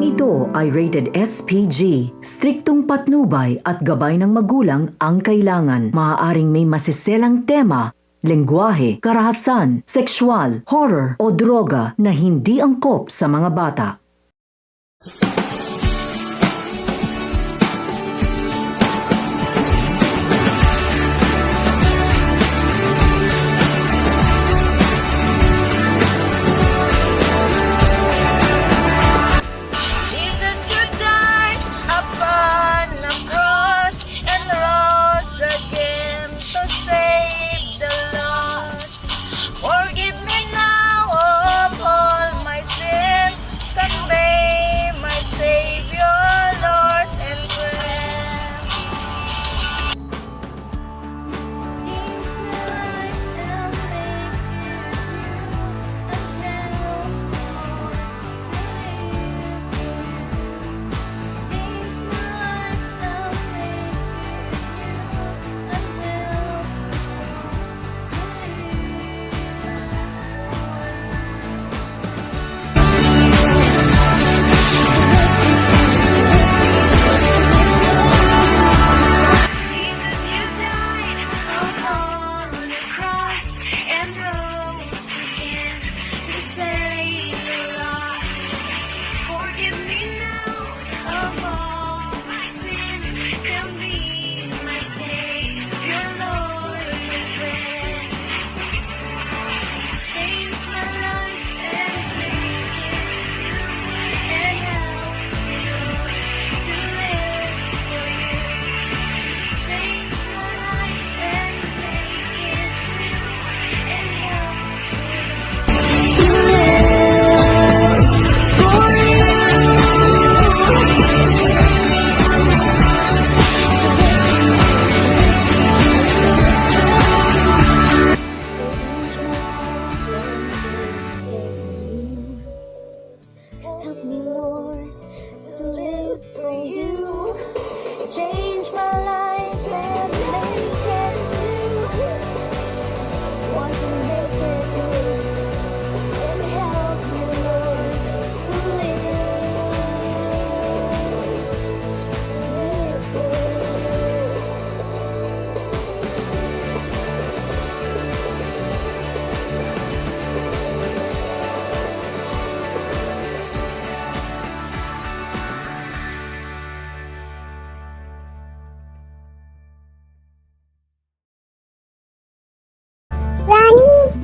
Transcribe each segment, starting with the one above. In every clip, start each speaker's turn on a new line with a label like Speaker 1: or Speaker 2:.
Speaker 1: Programang ito ay rated SPG. Striktong patnubay at gabay ng magulang ang kailangan. Maaaring may masiselang tema, lengguwahe, karahasan, sexual, horror o droga na hindi angkop sa mga bata.
Speaker 2: Help me, Lord, to live for you. Change my life and make it new. Want to make it new. And help me, Lord, to live for you.
Speaker 3: Granny!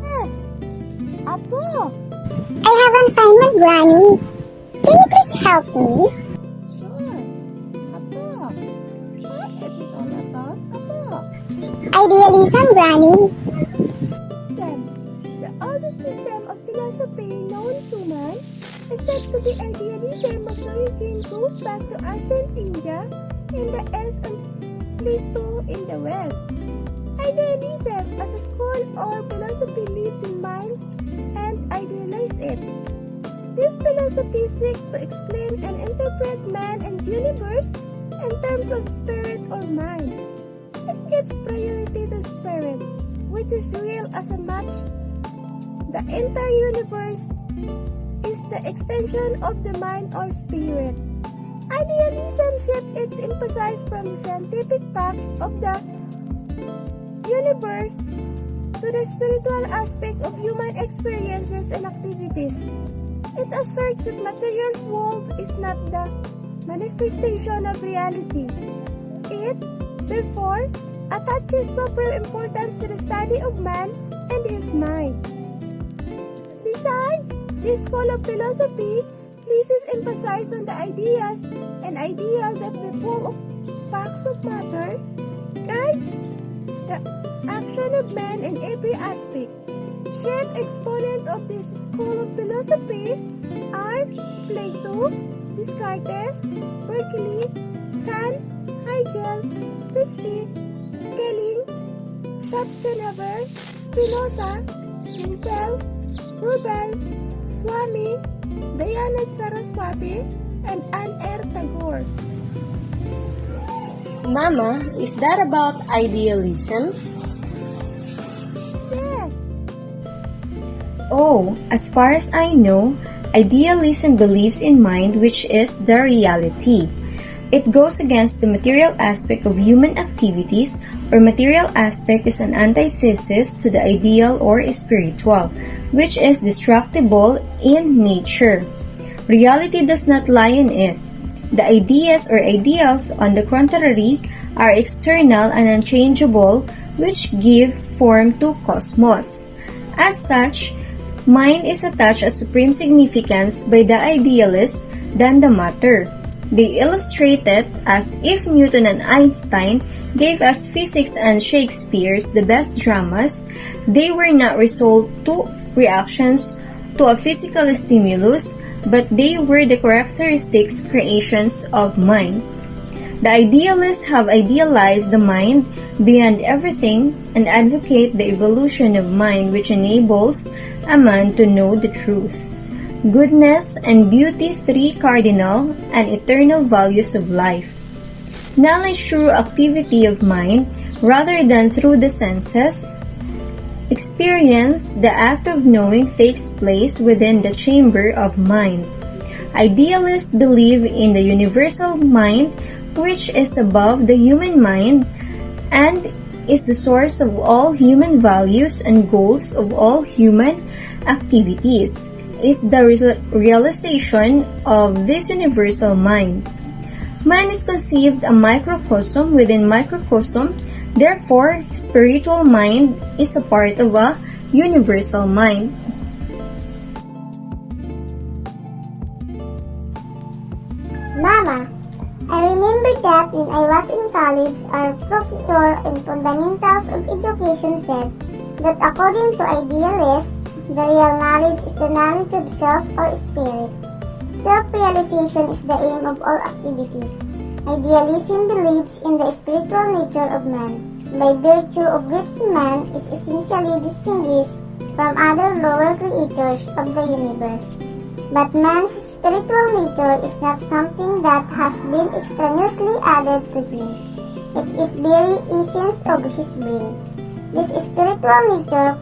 Speaker 4: Yes. Apo.
Speaker 3: I have an assignment, Granny. Can you please help me?
Speaker 4: Sure. Apo. What is it all about, Apo?
Speaker 3: Idealism, Granny.
Speaker 4: Then, the oldest system of philosophy known to man is said to be idealism, whose origin goes back to ancient India in the East and Plato in the West. Idealism as a school or philosophy lives in minds and idealize it. This philosophy seeks to explain and interpret man and universe in terms of spirit or mind. It gives priority to spirit, which is real as much. The entire universe is the extension of the mind or spirit. Idealism shifts its emphasis from the scientific facts of the universe to the spiritual aspect of human experiences and activities. It asserts that material world is not the manifestation of reality. It, therefore, attaches supreme importance to the study of man and his mind. Besides, this school of philosophy places emphasis on the ideas and ideals that the full of facts of matter guides the action of man in every aspect. Chief exponents of this school of philosophy are Plato, Descartes, Berkeley, Kant, Hegel, Fichte, Schelling, Schopenhauer, Spinoza, Ginkel, Rubel, Swami, Dayanand Saraswati, and Anne Tagore.
Speaker 5: Mama, is that about idealism?
Speaker 4: Yes.
Speaker 6: Oh, as far as I know, Idealism believes in mind, which is the reality. It goes against the material aspect of human activities, or material aspect is an antithesis to the ideal or spiritual, which is destructible in nature. Reality does not lie in it. The ideas or ideals, on the contrary, are external and unchangeable, which give form to cosmos. As such, mind is attached a supreme significance by the idealist than the matter. They illustrate it as if Newton and Einstein gave us physics and Shakespeare's the best dramas, they were not resolved to reactions to a physical stimulus, but they were the characteristics creations of mind. The idealists have idealized the mind beyond everything and advocate the evolution of mind which enables a man to know the truth, goodness, and beauty, three cardinal and eternal values of life. Knowledge through activity of mind rather than through the senses. Experience, the act of knowing, takes place within the chamber of mind. Idealists believe in the universal mind which is above the human mind and is the source of all human values and goals of all human activities. Is the realization of this universal mind. Man is conceived a microcosm within microcosm, therefore, spiritual mind is a part of a universal mind.
Speaker 3: Mama, I remember that when I was in college, our professor in Fundamentals of Education said that according to idealists, the real knowledge is the knowledge of self or spirit. Self-realization is the aim of all activities. Idealism believes in the spiritual nature of man, by virtue of which man is essentially distinguished from other lower creatures of the universe. But man's spiritual nature is not something that has been extraneously added to him. It is very essence of his being. This spiritual nature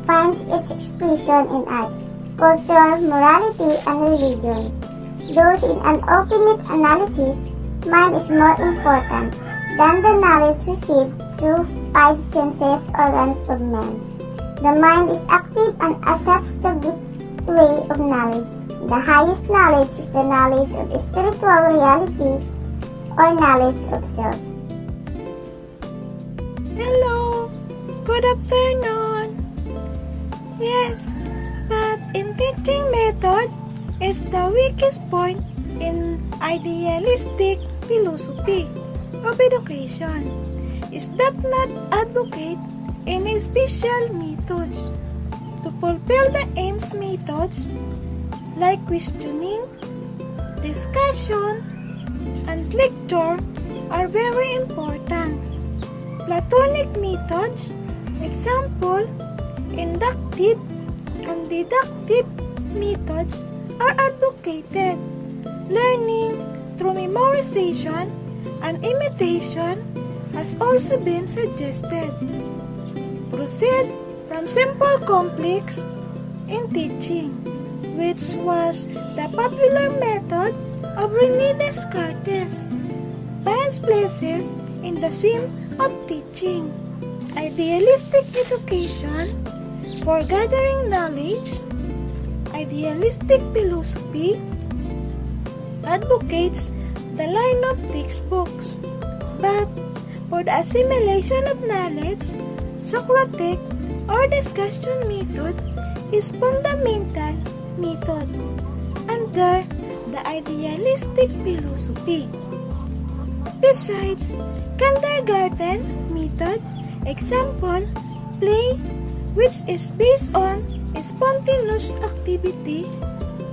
Speaker 3: finds its expression in art, culture, morality, and religion. Thus, in an ultimate analysis, mind is more important than the knowledge received through five senses organs of man. The mind is active and accepts the gateway of knowledge. The highest knowledge is the knowledge of spiritual reality or knowledge of self.
Speaker 4: Hello, good afternoon. Yes, but in teaching method is the weakest point in idealistic philosophy of education. Is that not advocate any special methods to fulfill the aims methods like questioning, discussion, and lecture are very important. Platonic methods, example, inductive and deductive methods are advocated. Learning through memorization and imitation has also been suggested. Proceed from simple complex in teaching, which was the popular method of René Descartes. Finds places in the theme of teaching. Idealistic education for gathering knowledge. Idealistic philosophy advocates the line of textbooks, but for the assimilation of knowledge, Socratic or discussion method is fundamental method under the idealistic philosophy. Besides, kindergarten method, example, play, which is based on spontaneous activity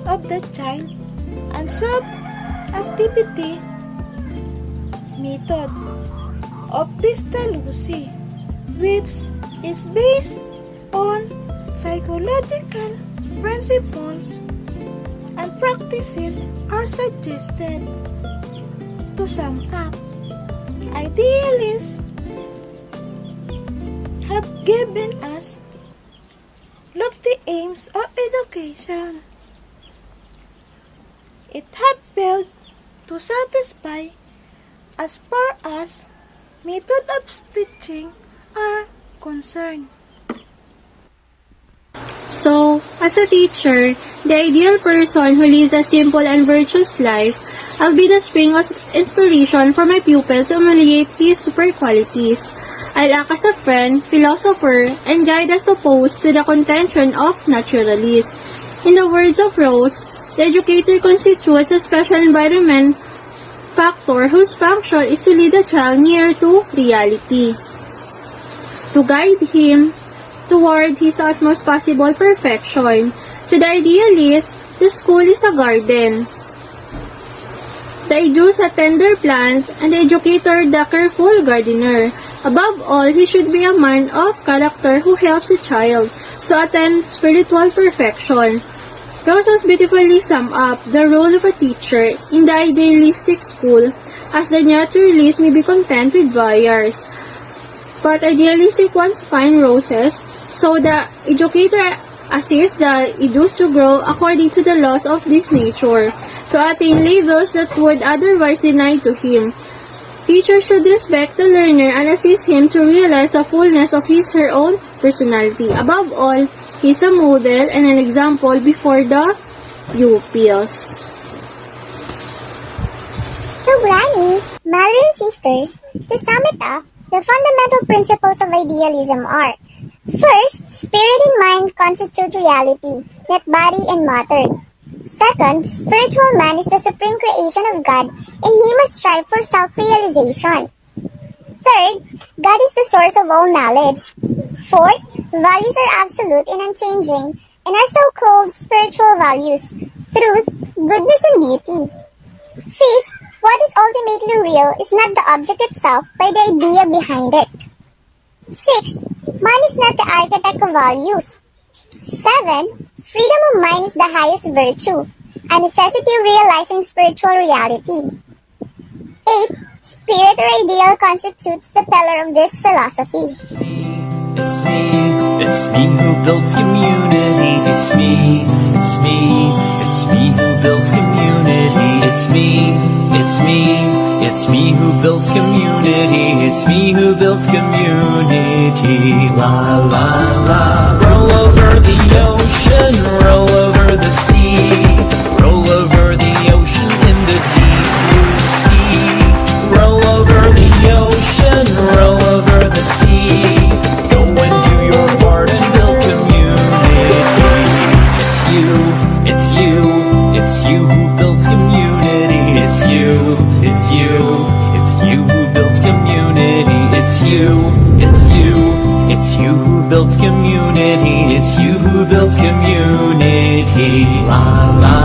Speaker 4: of the child, and sub-activity method of Pestalozzi, which is based on psychological principles and practices are suggested. To sum up, idealists have given us lofty aims of education, It had failed to satisfy as far as method of teaching are concerned.
Speaker 7: So, as a teacher, the ideal person who lives a simple and virtuous life, I'll be the spring of inspiration for my pupils to emulate his super qualities. I'll act as a friend, philosopher, and guide as opposed to the contention of naturalists. In the words of Rose, the educator constitutes a special environment factor whose function is to lead the child near to reality, to guide him toward his utmost possible perfection. To the idealist, the school is a garden. The educe a tender plant, and the educator the careful gardener. Above all, he should be a man of character who helps the child to attain spiritual perfection. Rose has beautifully summed up the role of a teacher in the idealistic school, as the naturalist may be content with briars, but idealistic ones find roses, so the educator assists the educe to grow according to the laws of this nature, to attain levels that would otherwise deny to him. Teachers should respect the learner and assist him to realize the fullness of his/her own personality. Above all, he is a model and an example before the pupils.
Speaker 3: So, Granny, Mother and sisters, to sum it up, the fundamental principles of idealism are: first, spirit and mind constitute reality, not body and matter. Second, spiritual man is the supreme creation of God, and he must strive for self-realization. Third, God is the source of all knowledge. Fourth, values are absolute and unchanging, and are so-called spiritual values: truth, goodness, and beauty. Fifth, what is ultimately real is not the object itself, but the idea behind it. Sixth, man is not the architect of values. 7. Freedom of mind is the highest virtue, a necessity of realizing spiritual reality. 8. Spirit or ideal constitutes the pillar of this philosophy.
Speaker 8: It's me who builds community. It's me who builds community. It's me who builds community. It's me who builds community. La la la. Roll over the ocean, roll over the sea, roll over the ocean in the deep blue sea. Roll over the ocean, roll over the sea. Go and do your part and build community. It's you who builds community. It's you who builds community. It's you who builds community. It's you who builds community. La la